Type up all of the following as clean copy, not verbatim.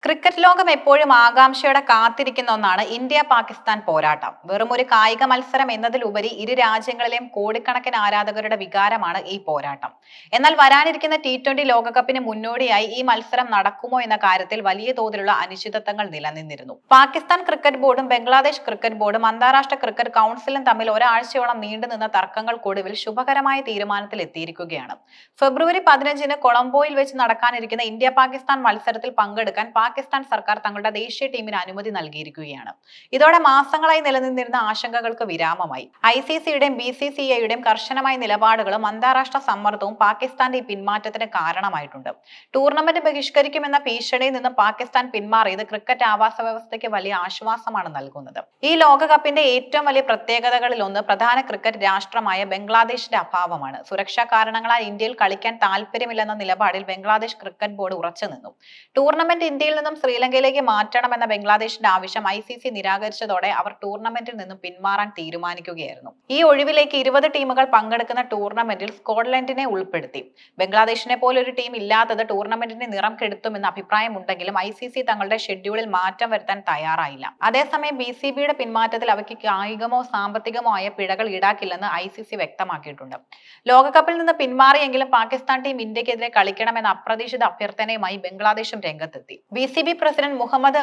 Cricket ലോകം എപ്പോഴും ആകാംക്ഷയോടെ കാത്തിരിക്കുന്ന ഒന്നാണ് ഇന്ത്യ പാകിസ്ഥാൻ പോരാട്ടം. വെറും ഒരു കായിക മത്സരം എന്നതിലുപരി ഇരു രാജ്യങ്ങളിലെയും കോടിക്കണക്കിന് ആരാധകരുടെ വികാരമാണ് ഈ പോരാട്ടം. എന്നാൽ വരാനിരിക്കുന്ന T20 ലോകകപ്പിന് മുന്നോടിയായി ഈ മത്സരം നടക്കുമോ എന്ന കാര്യത്തിൽ വലിയ തോതിലുള്ള അനിശ്ചിതത്വങ്ങൾ നിലനിന്നിരുന്നു. പാകിസ്ഥാൻ ക്രിക്കറ്റ് ബോർഡും ബംഗ്ലാദേശ് ക്രിക്കറ്റ് ബോർഡും അന്താരാഷ്ട്ര ക്രിക്കറ്റ് കൗൺസിലും തമ്മിൽ ഒരാഴ്ചയോളം നീണ്ടുനിന്ന തർക്കങ്ങൾക്കൊടുവിൽ ശുഭകരമായ തീരുമാനത്തിൽ എത്തിയിരിക്കുകയാണ്. ഫെബ്രുവരി 15-ന് കൊളംബോയിൽ വെച്ച് നടക്കാനിരിക്കുന്ന ഇന്ത്യ പാകിസ്ഥാൻ മത്സരത്തിൽ പങ്കെടുക്കാൻ പാകിസ്ഥാൻ സർക്കാർ തങ്ങളുടെ ദേശീയ ടീമിന് അനുമതി നൽകിയിരിക്കുകയാണ്. ഇതോടെ മാസങ്ങളായി നിലനിന്നിരുന്ന ആശങ്കകൾക്ക് വിരാമമായി. ICCയുടെയും BCCIയുടെയും കർശനമായ നിലപാടുകളും അന്താരാഷ്ട്ര സമ്മർദ്ദവും പാകിസ്ഥാന്റെ ഈ പിന്മാറ്റത്തിന് കാരണമായിട്ടുണ്ട്. ടൂർണമെന്റ് ബഹിഷ്കരിക്കുമെന്ന ഭീഷണിയിൽ നിന്ന് പാകിസ്ഥാൻ പിന്മാറിയത് ക്രിക്കറ്റ് ആവാസ വ്യവസ്ഥയ്ക്ക് വലിയ ആശ്വാസമാണ് നൽകുന്നത്. ഈ ലോകകപ്പിന്റെ ഏറ്റവും വലിയ പ്രത്യേകതകളിൽ ഒന്ന് പ്രധാന ക്രിക്കറ്റ് രാഷ്ട്രമായ ബംഗ്ലാദേശിന്റെ അഭാവമാണ്. സുരക്ഷാ കാരണങ്ങളാൽ ഇന്ത്യയിൽ കളിക്കാൻ താല്പര്യമില്ലെന്ന നിലപാടിൽ ബംഗ്ലാദേശ് ക്രിക്കറ്റ് ബോർഡ് ഉറച്ചുനിന്നു. ടൂർണമെന്റ് ഇന്ത്യയിൽ നിന്നും ശ്രീലങ്കയിലേക്ക് മാറ്റണമെന്ന ബംഗ്ലാദേശിന്റെ ആവശ്യം ICC നിരാകരിച്ചതോടെ അവർ ടൂർണമെന്റിൽ നിന്നും പിന്മാറാൻ തീരുമാനിക്കുകയായിരുന്നു. ഈ ഒഴിവിലേക്ക് 20 ടീമുകൾ പങ്കെടുക്കുന്ന ടൂർണമെന്റിൽ സ്കോട്ട്ലൻഡിനെ ഉൾപ്പെടുത്തി. ബംഗ്ലാദേശിനെ പോലെ ഒരു ടീം ഇല്ലാത്തത് ടൂർണമെന്റിന്റെ നിറം കെടുത്തുമെന്ന അഭിപ്രായമുണ്ടെങ്കിലും ICC തങ്ങളുടെ ഷെഡ്യൂളിൽ മാറ്റം വരുത്താൻ തയ്യാറായില്ല. അതേസമയം BCBയുടെ പിന്മാറ്റത്തിൽ അവയ്ക്ക് കായികമോ സാമ്പത്തികമോ ആയ പിഴകൾ ഈടാക്കില്ലെന്ന് ICC വ്യക്തമാക്കിയിട്ടുണ്ട്. ലോകകപ്പിൽ നിന്ന് പിന്മാറിയെങ്കിലും പാകിസ്ഥാൻ ടീം ഇന്ത്യക്കെതിരെ കളിക്കണമെന്ന അപ്രതീക്ഷിത അഭ്യർത്ഥനയുമായി ബംഗ്ലാദേശും രംഗത്തെത്തി. BCB പ്രസിഡന്റ് മുഹമ്മദ്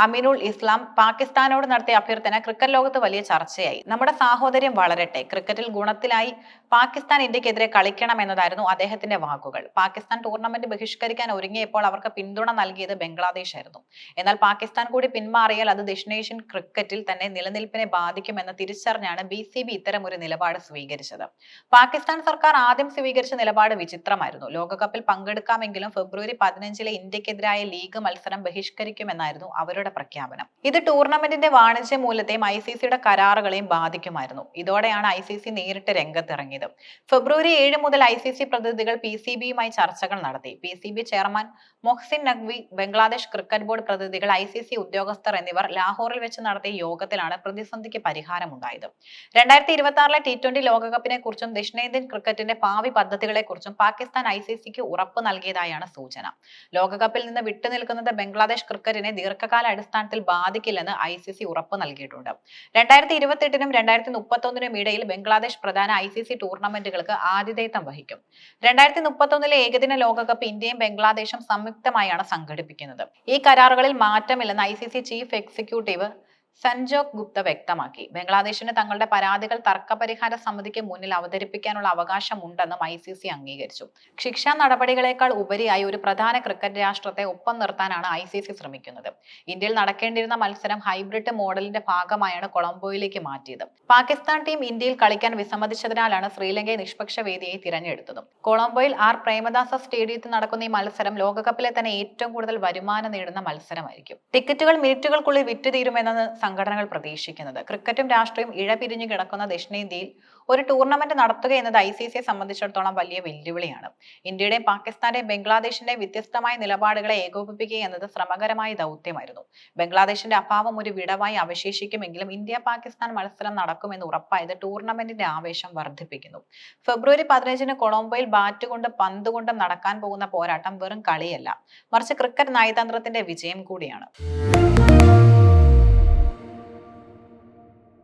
അമിനുൽ ഇസ്ലാം പാകിസ്ഥാനോട് നടത്തിയ അഭ്യർത്ഥന ക്രിക്കറ്റ് ലോകത്ത് വലിയ ചർച്ചയായി. നമ്മുടെ സാഹോദര്യം വളരട്ടെ, ക്രിക്കറ്റിൽ ഗുണത്തിലായി പാകിസ്ഥാൻ ഇന്ത്യക്കെതിരെ കളിക്കണം എന്നതായിരുന്നു അദ്ദേഹത്തിന്റെ വാക്കുകൾ. പാകിസ്ഥാൻ ടൂർണമെന്റ് ബഹിഷ്കരിക്കാൻ ഒരുങ്ങിയപ്പോൾ അവർക്ക് പിന്തുണ നൽകിയത് ബംഗ്ലാദേശ് ആയിരുന്നു. എന്നാൽ പാകിസ്ഥാൻ കൂടി പിന്മാറിയാൽ അത് ദക്ഷിണേഷ്യൻ ക്രിക്കറ്റിൽ തന്നെ നിലനിൽപ്പിനെ ബാധിക്കുമെന്ന് തിരിച്ചറിഞ്ഞാണ് BCB ഇത്തരം ഒരു നിലപാട് സ്വീകരിച്ചത്. പാകിസ്ഥാൻ സർക്കാർ ആദ്യം സ്വീകരിച്ച നിലപാട് വിചിത്രമായിരുന്നു. ലോകകപ്പിൽ പങ്കെടുക്കാമെങ്കിലും ഫെബ്രുവരി 15-ലെ ഇന്ത്യക്കെതിരായ ലീഗ് മത്സരം ബഹിഷ്കരിക്കുമെന്നായിരുന്നു അവരുടെ പ്രഖ്യാപനം. ഇത് ടൂർണമെന്റിന്റെ വാണിജ്യ മൂല്യത്തെയും ICCയുടെ കരാറുകളെയും ബാധിക്കുമായിരുന്നു. ഇതോടെയാണ് ICC നേരിട്ട് രംഗത്തിറങ്ങിയത്. ഫെബ്രുവരി 7 മുതൽ ICC പ്രതിനിധികൾ PCBയുമായി ചർച്ചകൾ നടത്തി. PCB chairman Mohsin Naqvi, Bangladesh cricket board പ്രതിനിധികൾ, ICC ഉദ്യോഗസ്ഥർ എന്നിവർ ലാഹോറിൽ വെച്ച് നടത്തിയ യോഗത്തിലാണ് പ്രതിസന്ധിക്ക് പരിഹാരമുണ്ടായത്. 2026-ലെ T20 ലോകകപ്പിനെ കുറിച്ചും ദക്ഷിണേന്ത്യൻ ക്രിക്കറ്റിന്റെ ഭാവി പദ്ധതികളെ കുറിച്ചും പാകിസ്ഥാൻ ICCക്ക് ഉറപ്പ് നൽകിയതായാണ് സൂചന. ലോകകപ്പിൽ നിന്ന് വിട്ടുനിൽക്കുന്നത് ബംഗ്ലാദേശ് ക്രിക്കറ്റിനെ ദീർഘകാല അടിസ്ഥാനത്തിൽ ബാധിക്കില്ലെന്ന് ICC ഉറപ്പ് നൽകിയിട്ടുണ്ട്. 2028-നും 2031-നും ഇടയിൽ ബംഗ്ലാദേശ് പ്രധാന ICC ടൂർണമെന്റുകൾക്ക് ആതിഥേയത്വം വഹിക്കും. 2031-ലെ ഏകദിന ലോകകപ്പ് ഇന്ത്യയും ബംഗ്ലാദേശും സംയുക്തമായാണ് സംഘടിപ്പിക്കുന്നത്. ഈ കരാറുകളിൽ മാറ്റമില്ലെന്ന് ICC ചീഫ് എക്സിക്യൂട്ടീവ് സഞ്ജോക് ഗുപ്ത വ്യക്തമാക്കി. ബംഗ്ലാദേശിന് തങ്ങളുടെ പരാതികൾ തർക്കപരിഹാര സമിതിക്ക് മുന്നിൽ അവതരിപ്പിക്കാനുള്ള അവകാശമുണ്ടെന്നും ICC അംഗീകരിച്ചു. ശിക്ഷാ നടപടികളെക്കാൾ ഉപരിയായി ഒരു പ്രധാന ക്രിക്കറ്റ് രാഷ്ട്രത്തെ ഒപ്പം നിർത്താനാണ് ICC ശ്രമിക്കുന്നത്. ഇന്ത്യയിൽ നടക്കേണ്ടിയിരുന്ന മത്സരം ഹൈബ്രിഡ് മോഡലിന്റെ ഭാഗമായാണ് കൊളംബോയിലേക്ക് മാറ്റിയത്. പാകിസ്ഥാൻ ടീം ഇന്ത്യയിൽ കളിക്കാൻ വിസമ്മതിച്ചതിനാലാണ് ശ്രീലങ്കയെ നിഷ്പക്ഷ വേദിയായി തിരഞ്ഞെടുത്തതും. കൊളംബോയിൽ പ്രേമദാസ സ്റ്റേഡിയത്തിൽ നടക്കുന്ന ഈ മത്സരം ലോകകപ്പിലെ തന്നെ ഏറ്റവും കൂടുതൽ വരുമാനം നേടുന്ന മത്സരമായിരിക്കും. ടിക്കറ്റുകൾ മിനിറ്റുകൾക്കുള്ളിൽ വിറ്റുതീരുമെന്നാണ് സംഘടനകൾ പ്രതീക്ഷിക്കുന്നത്. ക്രിക്കറ്റും രാഷ്ട്രീയവും ഇഴപിരിഞ്ഞു കിടക്കുന്ന ദക്ഷിണേന്ത്യയിൽ ഒരു ടൂർണമെന്റ് നടത്തുക എന്നത് ICCയെ സംബന്ധിച്ചിടത്തോളം വലിയ വെല്ലുവിളിയാണ്. ഇന്ത്യയുടെയും പാകിസ്ഥാന്റെയും ബംഗ്ലാദേശിന്റെയും വ്യത്യസ്തമായ നിലപാടുകളെ ഏകോപിപ്പിക്കുക എന്നത് ശ്രമകരമായ ദൗത്യമായിരുന്നു. ബംഗ്ലാദേശിന്റെ അഭാവം ഒരു വിടവായി അവശേഷിക്കുമെങ്കിലും ഇന്ത്യ പാകിസ്ഥാൻ മത്സരം നടക്കുമെന്ന് ഉറപ്പായത് ടൂർണമെന്റിന്റെ ആവേശം വർദ്ധിപ്പിക്കുന്നു. ഫെബ്രുവരി 15-ന് കൊളംബോയിൽ ബാറ്റ് കൊണ്ടും പന്ത് കൊണ്ടും നടക്കാൻ പോകുന്ന പോരാട്ടം വെറും കളിയല്ല, മറിച്ച് ക്രിക്കറ്റ് നയതന്ത്രത്തിന്റെ വിജയം കൂടിയാണ്.